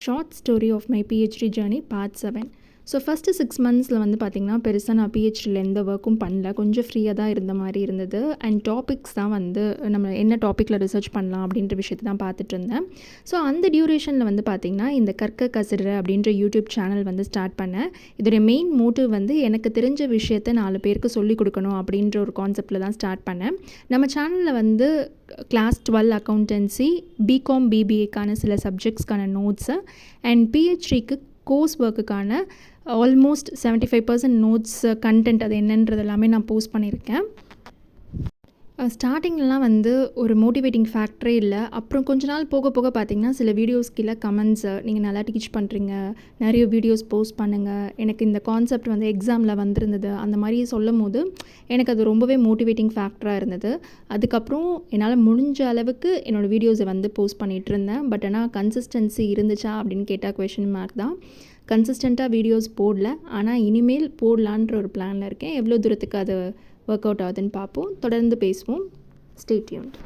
Short story of my PhD journey part 7. So first 6 மந்த்ஸில் வந்து பார்த்திங்கன்னா பெருசாக நான் பிஹெச்டியில் எந்த ஒர்க்கும் பண்ணல. கொஞ்சம் ஃப்ரீயாக தான் இருந்த மாதிரி இருந்தது. அண்ட் டாபிக்ஸ் தான் வந்து நம்ம என்ன டாப்பிக்கில் ரிசர்ச் பண்ணலாம் அப்படின்ற விஷயத்தை தான் பார்த்துட்டு இருந்தேன். ஸோ அந்த டியூரேஷனில் வந்து பார்த்திங்கன்னா இந்த கற்க கசிற அப்படின்ற யூடியூப் சேனல் வந்து ஸ்டார்ட் பண்ணேன். இதோடைய மெயின் மோட்டிவ் வந்து எனக்கு தெரிஞ்ச விஷயத்தை 4 பேருக்கு சொல்லிக் கொடுக்கணும் அப்படின்ற ஒரு கான்செப்டில் தான் ஸ்டார்ட் பண்ணேன். நம்ம சேனலில் வந்து கிளாஸ் 12 அக்கௌண்டன்சி, பிகாம் பிபிஏக்கான சில சப்ஜெக்ட்ஸ்க்கான நோட்ஸு அண்ட் பிஹெச்டிக்கு கோர்ஸ் ஒர்க்குக்கான ஆல்மோஸ்ட் 75% நோட்ஸ் கண்டென்ட் அது என்னன்றது எல்லாமே நான் போஸ்ட் பண்ணியிருக்கேன். ஸ்டார்டிங்லலாம் வந்து ஒரு மோட்டிவேட்டிங் ஃபேக்டரே இல்லை. அப்புறம் கொஞ்ச நாள் போக போக பார்த்திங்கன்னா சில வீடியோஸ் கீழே கமெண்ட்ஸு, நீங்கள் நல்லா டீச் பண்ணுறீங்க, நிறைய வீடியோஸ் போஸ்ட் பண்ணுங்கள், எனக்கு இந்த கான்செப்ட் வந்து எக்ஸாமில் வந்திருந்தது, அந்த மாதிரி சொல்லும் போது எனக்கு அது ரொம்பவே மோட்டிவேட்டிங் ஃபேக்டராக இருந்தது. அதுக்கப்புறம் என்னால் முடிஞ்ச அளவுக்கு என்னோடய வீடியோஸை வந்து போஸ்ட் பண்ணிகிட்டு இருந்தேன். பட் ஆனால் கன்சிஸ்டன்சி இருந்துச்சா அப்படின்னு கேட்டால் கொஷின் மார்க் தான். கன்சிஸ்டண்ட்டாக வீடியோஸ் போடல, ஆனால் இனிமேல் போடலான்ற ஒரு பிளானில் இருக்கேன். எவ்வளோ தூரத்துக்கு அது ஒர்க் அவுட் ஆகுதுன்னு பார்ப்போம். தொடர்ந்து பேசுவோம். Stay tuned.